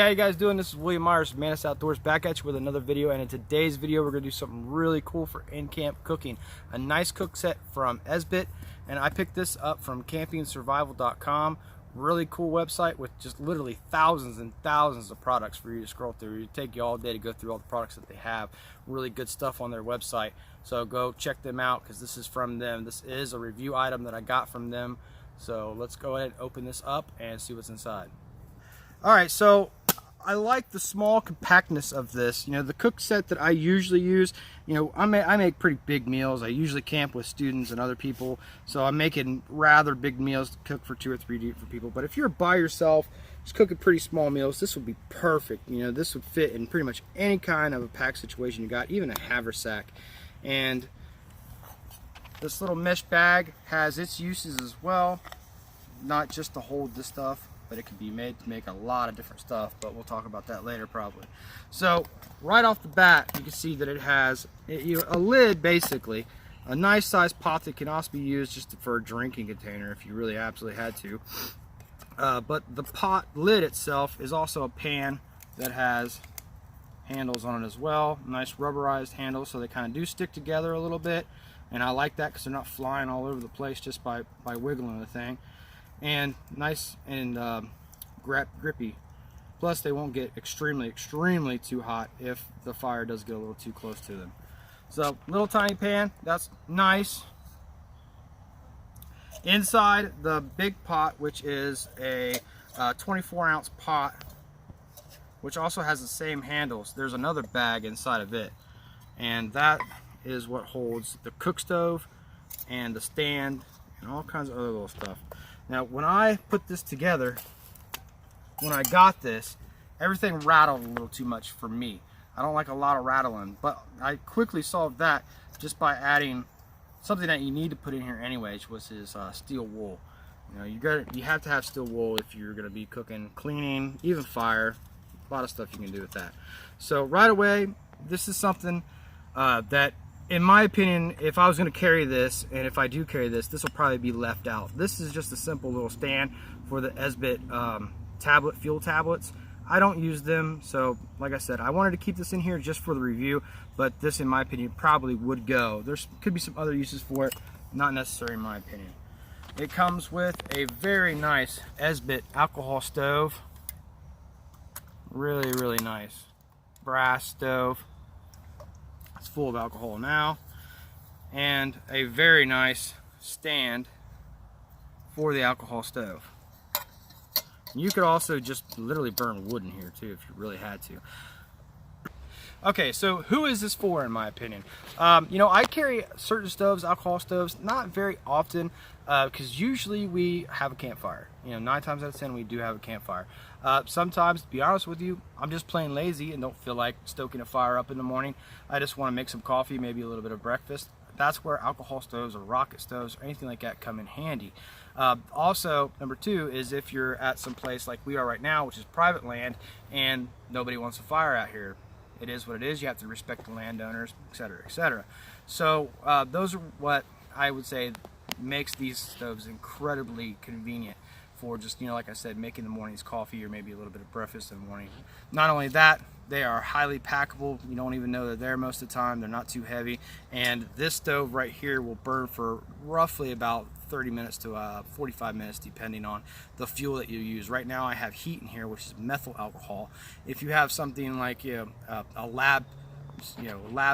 how you guys doing? This is William Myers from Mantis Outdoors, back at you with another video. And in today's video, we're going to do something really cool for in-camp cooking. A nice cook set from ESBIT, and I picked this up from campingsurvival.com. Really cool website with just literally thousands and thousands of products for you to scroll through. It'd take you all day to go through all the products that they have. Really good stuff on their website, so go check them out because this is from them. This is a review item that I got from them. So let's go ahead and open this up and see what's inside. Alright, so I like the small compactness of this. You know, the cook set that I usually use, you know, I make pretty big meals. I usually camp with students and other people, so I'm making rather big meals to cook for 2 or 3 different people. But if you're by yourself, just cooking pretty small meals, this would be perfect. You know, this would fit in pretty much any kind of a pack situation you got, even a haversack. And this little mesh bag has its uses as well, not just to hold this stuff, but it can be made to make a lot of different stuff, but we'll talk about that later probably. So right off the bat, you can see that it has a lid, basically, a nice sized pot that can also be used just for a drinking container if you really absolutely had to. But the pot lid itself is also a pan that has handles on it as well. Nice rubberized handles, so they kind of do stick together a little bit, and I like that because they're not flying all over the place just by wiggling the thing. And nice and grippy. Plus they won't get extremely too hot if the fire does get a little too close to them. So little tiny pan, that's nice. Inside the big pot, which is a 24-ounce pot, which also has the same handles, there's another bag inside of it, and that is what holds the cook stove and the stand and all kinds of other little stuff. Now, when I put this together, when I got this, everything rattled a little too much for me. I don't like a lot of rattling, but I quickly solved that just by adding something that you need to put in here anyways, which is steel wool. You know, you have to have steel wool if you're going to be cooking, cleaning, even fire. A lot of stuff you can do with that. So right away, this is something that, in my opinion, if I was going to carry this, and if I do carry this, this will probably be left out. This is just a simple little stand for the ESBIT fuel tablets. I don't use them, so like I said, I wanted to keep this in here just for the review, but this, in my opinion, probably would go. There could be some other uses for it, not necessary in my opinion. It comes with a very nice ESBIT alcohol stove. Really nice. Brass stove. It's full of alcohol now, and a very nice stand for the alcohol stove. You could also just literally burn wood in here too if you really had to. Okay, so who is this for, in my opinion? You know, I carry certain stoves, alcohol stoves, not very often, because usually we have a campfire. You know, 9 times out of 10 we do have a campfire. Sometimes, to be honest with you, I'm just plain lazy and don't feel like stoking a fire up in the morning. I just want to make some coffee, maybe a little bit of breakfast. That's where alcohol stoves or rocket stoves or anything like that come in handy. Also, number 2 is if you're at some place like we are right now, which is private land, and nobody wants a fire out here. It is what it is. You have to respect the landowners, etc., etc. So those are what I would say makes these stoves incredibly convenient for just, you know, like I said, making the morning's coffee or maybe a little bit of breakfast in the morning. Not only that, they are highly packable. You don't even know they're there most of the time. They're not too heavy. And this stove right here will burn for roughly about 30 minutes to 45 minutes, depending on the fuel that you use. Right now I have heat in here, which is methyl alcohol. If you have something like a lab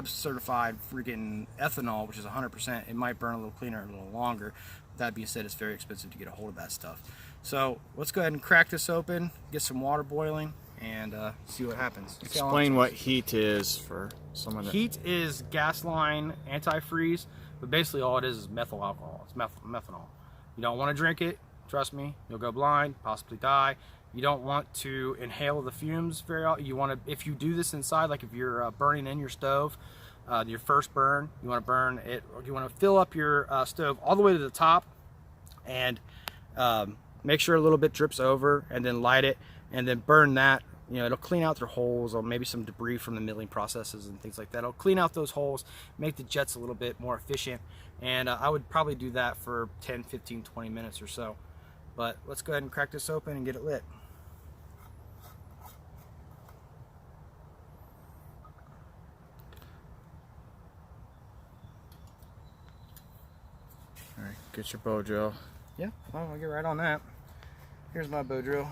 certified freaking ethanol, which is 100%, it might burn a little cleaner, a little longer. That being said, it's very expensive to get a hold of that stuff. So let's go ahead and crack this open, get some water boiling, and see what happens. Explain what heat is for someone. Heat is gas line antifreeze, but basically all it is methyl alcohol. It's methanol. You don't want to drink it, trust me, you'll go blind, possibly die. You don't want to inhale the fumes very often. You want to, if you do this inside, like if you're burning in your stove, your first burn, you want to burn it, you want to fill up your stove all the way to the top, and make sure a little bit drips over, and then light it, and then burn that. You know, it'll clean out their holes, or maybe some debris from the milling processes and things like that. It'll clean out those holes, make the jets a little bit more efficient, and I would probably do that for 10, 15, 20 minutes or so. But let's go ahead and crack this open and get it lit. Get your bow drill. Yeah, well, I'll get right on that. Here's my bow drill.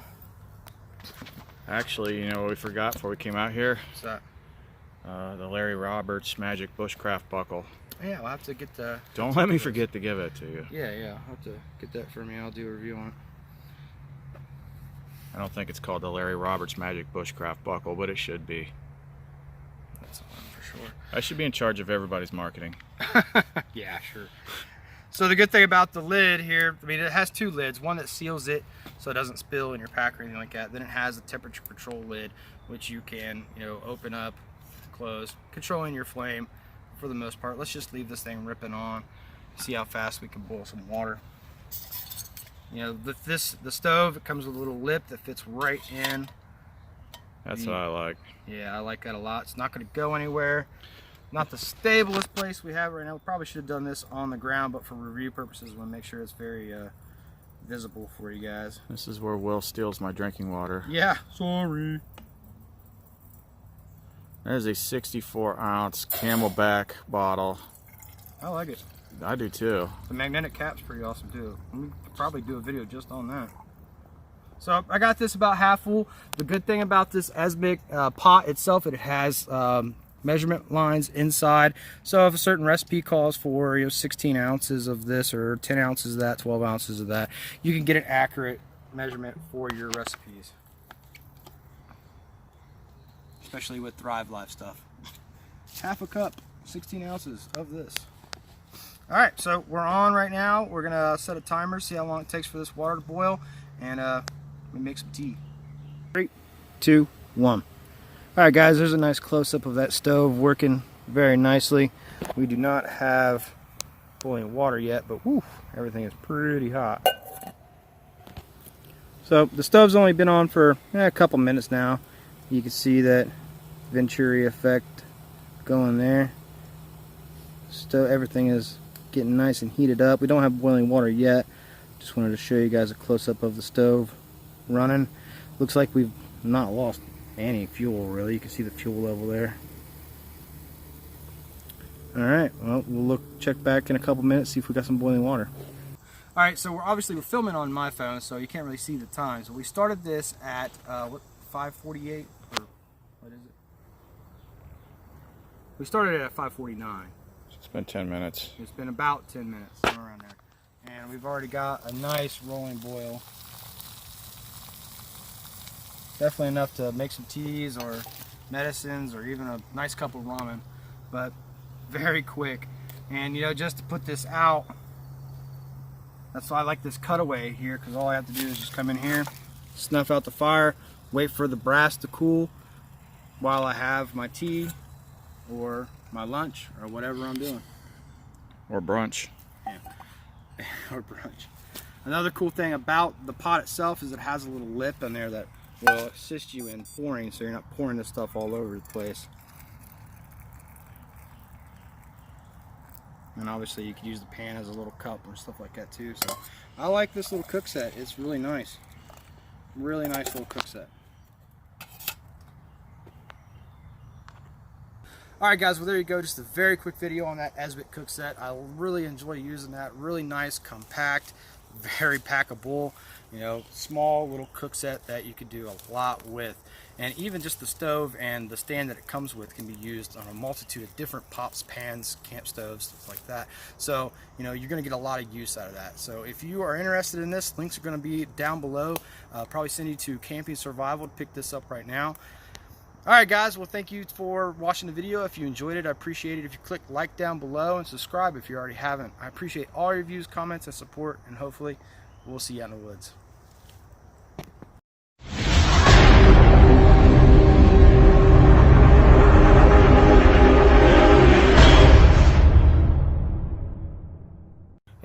Actually, you know what we forgot before we came out here? What's that? The Larry Roberts Magic Bushcraft Buckle. Yeah, I'll have to get the... Don't let me forget to give it to you. Yeah, I'll have to get that for me. I'll do a review on it. I don't think it's called the Larry Roberts Magic Bushcraft Buckle, but it should be. That's the one for sure. I should be in charge of everybody's marketing. Yeah, sure. So the good thing about the lid here, I mean, it has two lids. One that seals it so it doesn't spill in your pack or anything like that. Then it has a temperature control lid, which you can, you know, open up, close, controlling your flame for the most part. Let's just leave this thing ripping on. See how fast we can boil some water. You know, the stove, it comes with a little lip that fits right in. That's what I like. Yeah, I like that a lot. It's not going to go anywhere. Not the stablest place we have right now. We probably should have done this on the ground, but for review purposes, we want to make sure it's very visible for you guys. This is where Will steals my drinking water. Yeah, sorry. There's a 64-ounce Camelback bottle. I like it. I do too. The magnetic cap's pretty awesome too. We could probably do a video just on that. So I got this about half full. The good thing about this ESBIT pot itself, it has measurement lines inside. So if a certain recipe calls for 16 ounces of this or 10 ounces of that, 12 ounces of that, you can get an accurate measurement for your recipes. Especially with Thrive Life stuff. Half a cup, 16 ounces of this. All right, so we're on right now. We're gonna set a timer, see how long it takes for this water to boil, and we make some tea. 3, 2, 1. All right, guys, there's a nice close-up of that stove working very nicely. We do not have boiling water yet, but whew, everything is pretty hot. So the stove's only been on for a couple minutes now. You can see that Venturi effect going there. Stove, everything is getting nice and heated up. We don't have boiling water yet. Just wanted to show you guys a close-up of the stove running. Looks like we've not lost any fuel really. You can see the fuel level there. Alright, well, we'll check back in a couple minutes, see if we got some boiling water. Alright, so we're filming on my phone, so you can't really see the time. So we started this at what, 5:48 or what is it? We started it at 5:49. It's been 10 minutes. It's been about 10 minutes, somewhere around there. And we've already got a nice rolling boil. Definitely enough to make some teas or medicines or even a nice cup of ramen, but very quick. And just to put this out, that's why I like this cutaway here, because all I have to do is just come in here, snuff out the fire, wait for the brass to cool while I have my tea or my lunch or whatever I'm doing. Or brunch. Yeah. Or brunch. Another cool thing about the pot itself is it has a little lip in there that will assist you in pouring, so you're not pouring this stuff all over the place. And obviously you could use the pan as a little cup or stuff like that too. So I like this little cook set. It's really nice. Really nice little cook set. Alright guys, well there you go, just a very quick video on that ESBIT cook set. I really enjoy using that. Really nice, compact, very packable, small little cook set that you could do a lot with. And even just the stove and the stand that it comes with can be used on a multitude of different pots, pans, camp stoves, stuff like that. So, you're going to get a lot of use out of that. So if you are interested in this, links are going to be down below. Probably send you to Camping Survival to pick this up right now. Alright guys, well thank you for watching the video. If you enjoyed it, I appreciate it if you click like down below and subscribe if you already haven't. I appreciate all your views, comments, and support, and hopefully we'll see you out in the woods.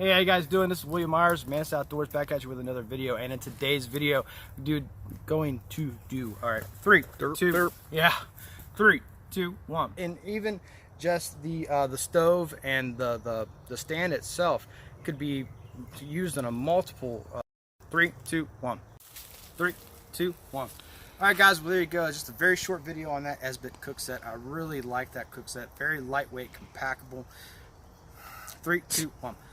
Hey, how you guys doing? This is William Myers, Mantis Outdoors, back at you with another video. And in today's video, going to do, all right, 3, 2, yeah, 3, 2, 1. And even just the stove and the stand itself could be used in a multiple. 3, 2, 1. 3, 2, 1. All right, guys. Well, there you go. Just a very short video on that ESBIT cook set. I really like that cook set. Very lightweight, compactable. 3, 2, 1.